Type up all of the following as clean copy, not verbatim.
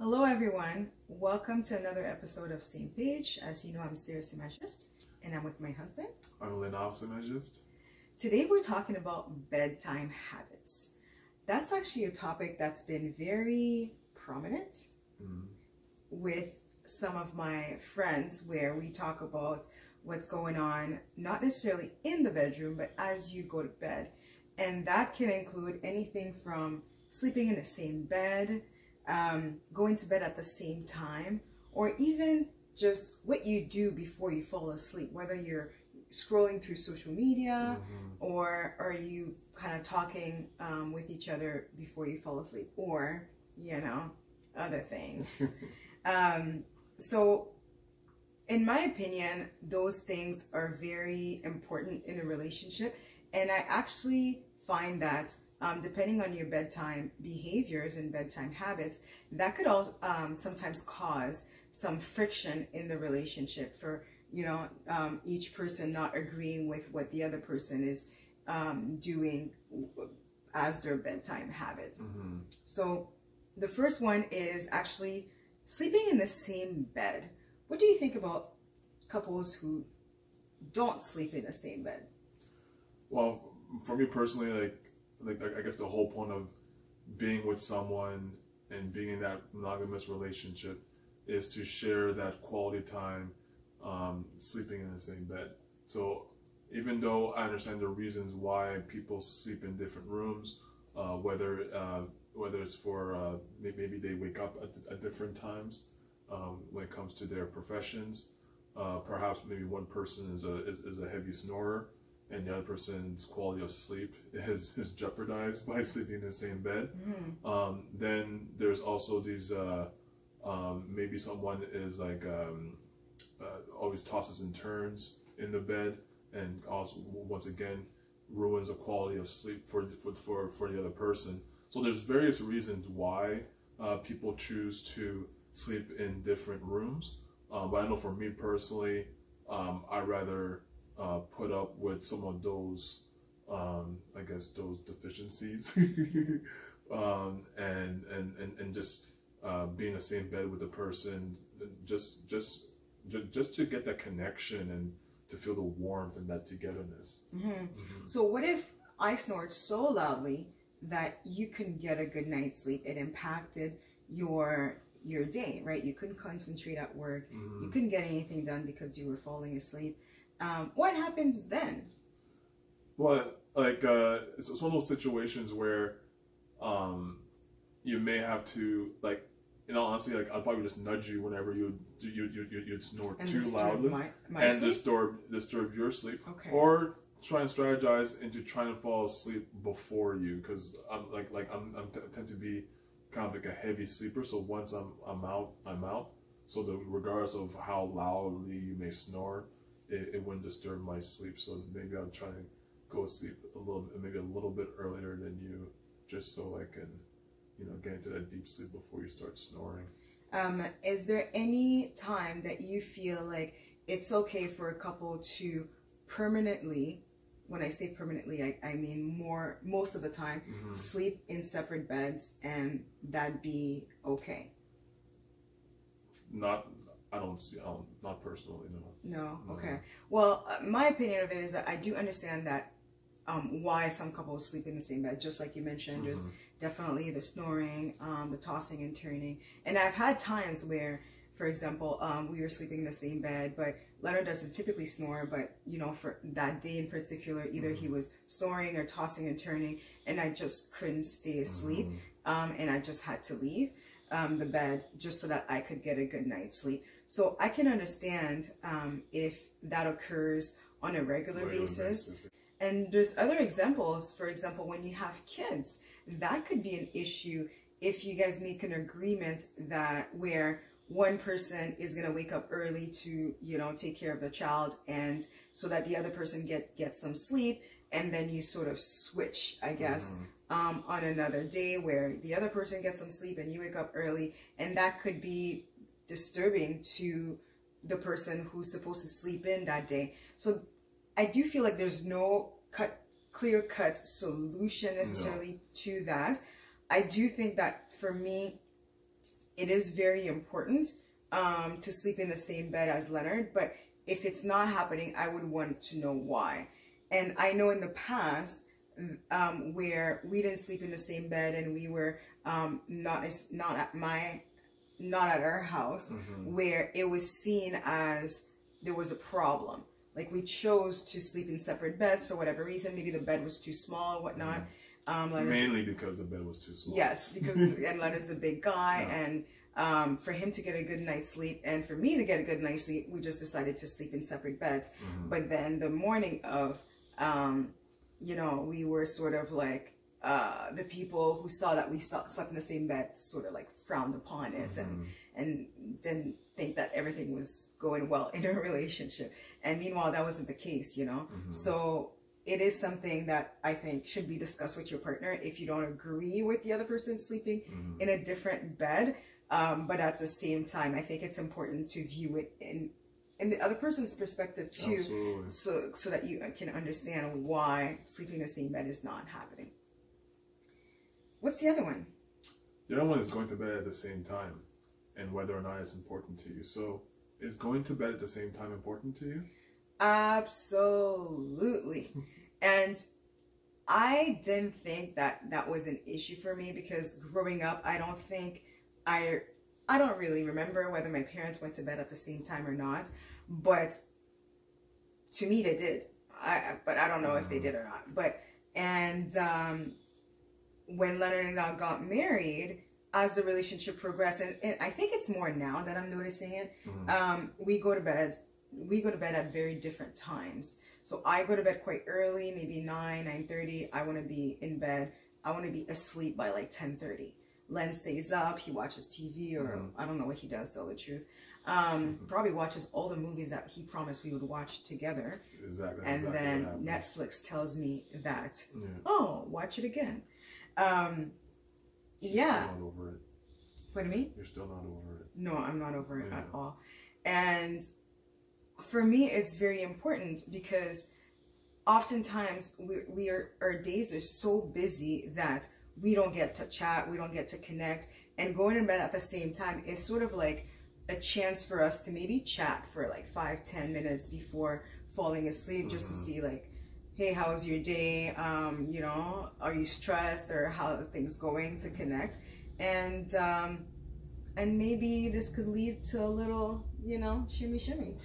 Hello everyone, welcome to another episode of Same Page. As you know, I'm Serious Imagist and I'm with my husband. I'm Lenard Imagist. Today we're talking about bedtime habits. That's actually a topic that's been very prominent with some of my friends, where we talk about what's going on, not necessarily in the bedroom, but as you go to bed. And that can include anything from sleeping in the same bed, going to bed at the same time, or even just what you do before you fall asleep, whether you're scrolling through social media or are you kind of talking with each other before you fall asleep, or, you know, other things. So in my opinion, those things are very important in a relationship. And I actually find that depending on your bedtime behaviors and bedtime habits, that could all sometimes cause some friction in the relationship for, you know, each person not agreeing with what the other person is doing as their bedtime habits. So the first one is actually sleeping in the same bed. What do you think about couples who don't sleep in the same bed? Well, for me personally, like I guess the whole point of being with someone and being in that monogamous relationship is to share that quality time, sleeping in the same bed. So even though I understand the reasons why people sleep in different rooms, whether it's for maybe they wake up at different times when it comes to their professions, perhaps maybe one person is a heavy snorer, and the other person's quality of sleep is jeopardized by sleeping in the same bed. Then there's also these, maybe someone is like always tosses and turns in the bed, and also once again ruins the quality of sleep for the other person. So there's various reasons why people choose to sleep in different rooms. But I know for me personally, I'd rather put up with some of those, I guess, those deficiencies, and just be in the same bed with the person, just to get that connection and to feel the warmth and that togetherness. So what if I snored so loudly that you couldn't get a good night's sleep? It impacted your day, right? You couldn't concentrate at work. You couldn't get anything done because you were falling asleep. What happens then? Well, like it's one of those situations where you may have to, like, in all honesty, like I'd probably just nudge you whenever you'd snore and too loudly and disturb your sleep, or try and strategize into trying to fall asleep before you, because I'm I tend to be kind of like a heavy sleeper. So once I'm out. So regardless of how loudly you may snore, it wouldn't disturb my sleep. So maybe I'll try to go sleep maybe a little bit earlier than you, just so I can, you know, get into that deep sleep before you start snoring. Is there any time that you feel like it's okay for a couple to permanently, when I say permanently, I mean most of the time, sleep in separate beds, and that'd be okay? Not personally, no. No, okay. Well, my opinion of it is that I do understand that why some couples sleep in the same bed. Just like you mentioned, there's definitely the snoring, the tossing and turning. And I've had times where, for example, we were sleeping in the same bed, but Lenard doesn't typically snore, but, you know, for that day in particular, either he was snoring or tossing and turning, and I just couldn't stay asleep, and I just had to leave the bed just so that I could get a good night's sleep. So I can understand if that occurs on a regular basis. And there's other examples. For example, when you have kids, that could be an issue if you guys make an agreement that where one person is going to wake up early to, you know, take care of the child, and so that the other person gets some sleep, and then you sort of switch, I guess, on another day where the other person gets some sleep and you wake up early, and that could be disturbing to the person who's supposed to sleep in that day. So I do feel like there's no clear-cut solution necessarily to that. I do think that for me, it is very important to sleep in the same bed as Leonard, but if it's not happening, I would want to know why. And I know in the past where we didn't sleep in the same bed and we were not at our house, where it was seen as there was a problem. Like we chose to sleep in separate beds for whatever reason. Maybe the bed was too small, whatnot. Mainly because the bed was too small. Yes, because and Leonard's a big guy, and for him to get a good night's sleep and for me to get a good night's sleep, we just decided to sleep in separate beds. But then the morning of, you know, we were sort of like, the people who saw that we slept in the same bed sort of like frowned upon it and didn't think that everything was going well in our relationship. And meanwhile, that wasn't the case, you know? So it is something that I think should be discussed with your partner if you don't agree with the other person sleeping in a different bed. But at the same time, I think it's important to view it in the other person's perspective too, so that you can understand why sleeping in the same bed is not happening. What's the other one? The other one is going to bed at the same time and whether or not it's important to you. So is going to bed at the same time important to you? Absolutely. And I didn't think that that was an issue for me because growing up, I don't really remember whether my parents went to bed at the same time or not, but to me they did. But I don't know if they did or not. When Leonard and I got married, as the relationship progressed, and I think it's more now that I'm noticing it, we go to bed at very different times. So I go to bed quite early, maybe 9:30. I want to be in bed. I want to be asleep by like 10:30. Len stays up. He watches TV, or I don't know what he does, to tell the truth. Probably watches all the movies that he promised we would watch together. Exactly. And then Netflix tells me that, oh, watch it again. Yeah. Still not over it. What do you mean? You're still not over it. No, I'm not over it at all. And for me, it's very important because oftentimes our days are so busy that we don't get to chat, we don't get to connect, and going to bed at the same time is sort of like a chance for us to maybe chat for like 5-10 minutes before falling asleep, just to see like, hey, how's your day? You know, are you stressed, or how are things going, to connect? And maybe this could lead to a little, you know, shimmy.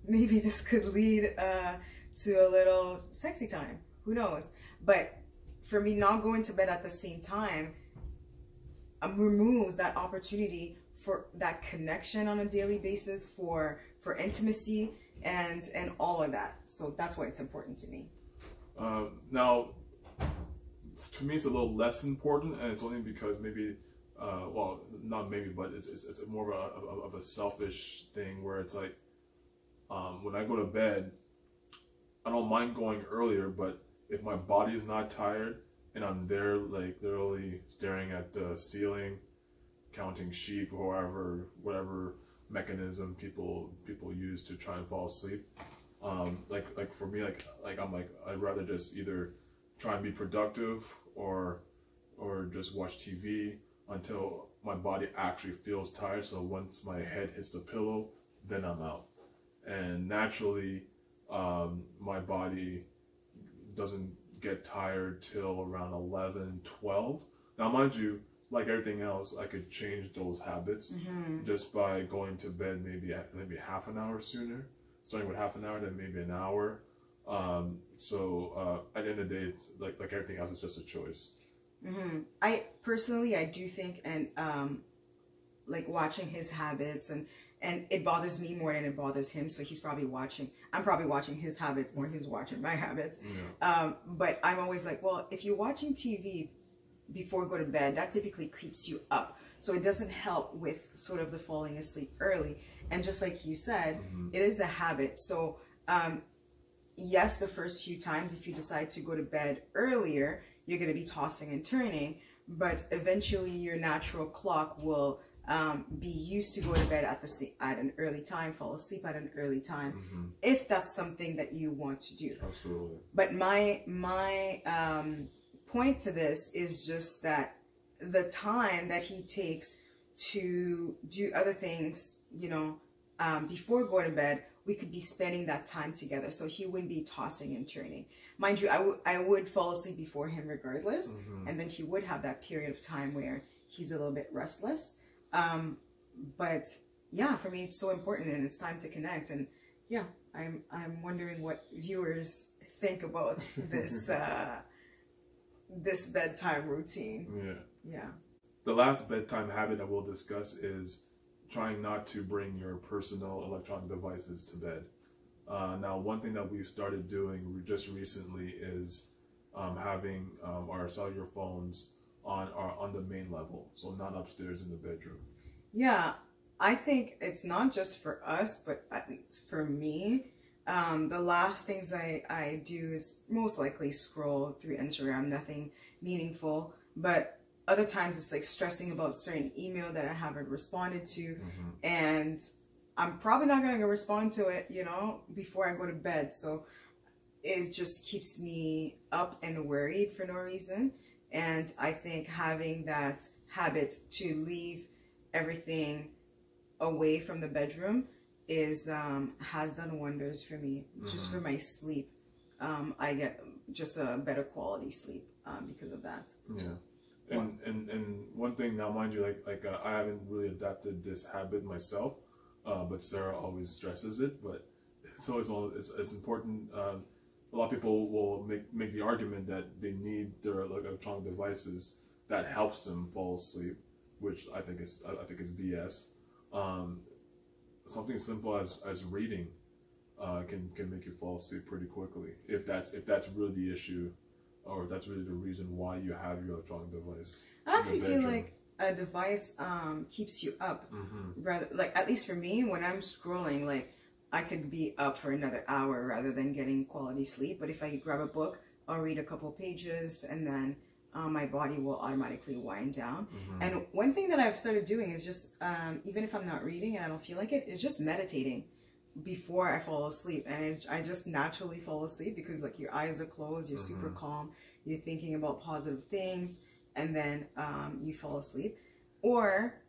Maybe this could lead to a little sexy time. Who knows? But for me, not going to bed at the same time removes that opportunity for that connection on a daily basis, for intimacy and all of that. So that's why it's important to me. Now, to me, it's a little less important, and it's only because maybe, well, not maybe, but it's more of a selfish thing where it's like, when I go to bed, I don't mind going earlier, but if my body is not tired and I'm there like literally staring at the ceiling, counting sheep, or whatever mechanism people use to try and fall asleep, like for me, like I'm like, I'd rather just either try and be productive or just watch TV until my body actually feels tired. So once my head hits the pillow, then I'm out. And naturally, my body doesn't get tired till around 11, 12. Now, mind you, like everything else, I could change those habits just by going to bed maybe half an hour sooner, starting with half an hour, then maybe an hour. So at the end of the day, it's like everything else, it's just a choice. I personally, I do think, and like watching his habits, and it bothers me more than it bothers him. So I'm probably watching his habits more. He's watching my habits. But I'm always like, well, if you're watching TV before you go to bed, that typically keeps you up. So it doesn't help with sort of the falling asleep early. And just like you said, it is a habit. So yes, the first few times, if you decide to go to bed earlier, you're going to be tossing and turning, but eventually your natural clock will be used to go to bed at an early time, fall asleep at an early time, if that's something that you want to do. Absolutely. But my point to this is just that the time that he takes to do other things, you know, before going to bed, we could be spending that time together. So he wouldn't be tossing and turning. Mind you, I would fall asleep before him regardless. And then he would have that period of time where he's a little bit restless. But yeah, for me, it's so important, and it's time to connect. And yeah, I'm wondering what viewers think about this, this bedtime routine. Yeah. The last bedtime habit that we'll discuss is trying not to bring your personal electronic devices to bed. Now, one thing that we've started doing just recently is having our cellular phones on the main level, so not upstairs in the bedroom. Yeah, I think it's not just for us, but at least for me, the last things I do is most likely scroll through Instagram, nothing meaningful, but other times it's like stressing about certain email that I haven't responded to, and I'm probably not going to respond to it, you know, before I go to bed. So it just keeps me up and worried for no reason. And I think having that habit to leave everything away from the bedroom is has done wonders for me. Just for my sleep. I get just a better quality sleep because of that. Yeah. And one thing now, mind you, like I haven't really adapted this habit myself, but Sarah always stresses it. But it's always it's important. A lot of people will make the argument that they need their electronic devices that helps them fall asleep, which I think is BS. Something simple as reading can make you fall asleep pretty quickly if that's really the issue, or if that's really the reason why you have your electronic device. I actually feel like a device keeps you up. Rather, like, at least for me, when I'm scrolling, like, I could be up for another hour rather than getting quality sleep. But if I grab a book, I'll read a couple pages, and then my body will automatically wind down. And one thing that I've started doing is just, even if I'm not reading and I don't feel like it, is just meditating before I fall asleep. And I just naturally fall asleep because, like, your eyes are closed, you're super calm, you're thinking about positive things, and then you fall asleep. Or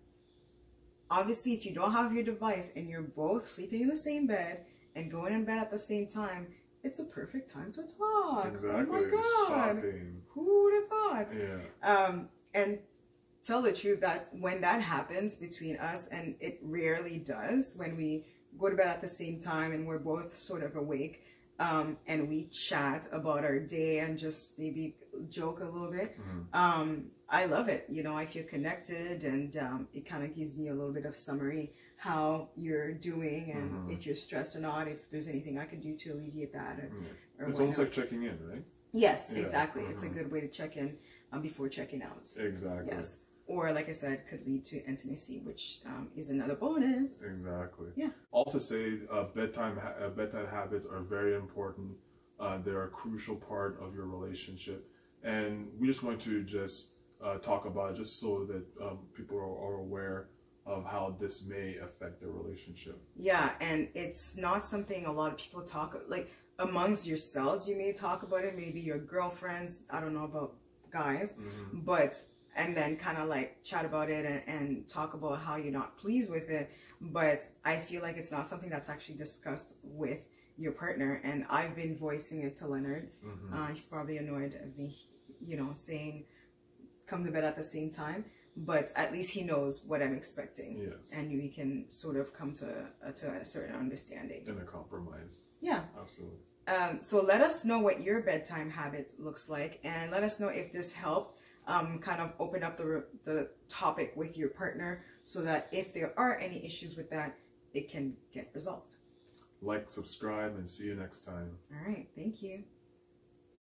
obviously, if you don't have your device and you're both sleeping in the same bed and going in bed at the same time, it's a perfect time to talk. Exactly. Oh my God. Shocking. Who would have thought? Yeah. And tell the truth, that when that happens between us, and it rarely does, when we go to bed at the same time and we're both sort of awake, and we chat about our day and just maybe joke a little bit, I love it. You know, I feel connected, and it kind of gives me a little bit of summary how you're doing, and if you're stressed or not, if there's anything I can do to alleviate that. Or it's almost like checking in, right? Yes, exactly. It's a good way to check in before checking out. Exactly. Yes. Or, like I said, could lead to intimacy, which is another bonus. Exactly. Yeah. All to say, bedtime habits are very important. They're a crucial part of your relationship, and we just want to just talk about it, just so that people are aware of how this may affect their relationship. Yeah, and it's not something a lot of people talk, like, amongst yourselves. You may talk about it, maybe your girlfriends, I don't know about guys, but, and then kind of like chat about it and talk about how you're not pleased with it. But I feel like it's not something that's actually discussed with your partner, and I've been voicing it to Leonard. He's probably annoyed at me, you know, saying come to bed at the same time, but at least he knows what I'm expecting. Yes. And we can sort of come to a certain understanding. And a compromise. Yeah. Absolutely. So let us know what your bedtime habit looks like, and let us know if this helped kind of open up the topic with your partner, so that if there are any issues with that, it can get resolved. Like, subscribe, and see you next time. All right. Thank you.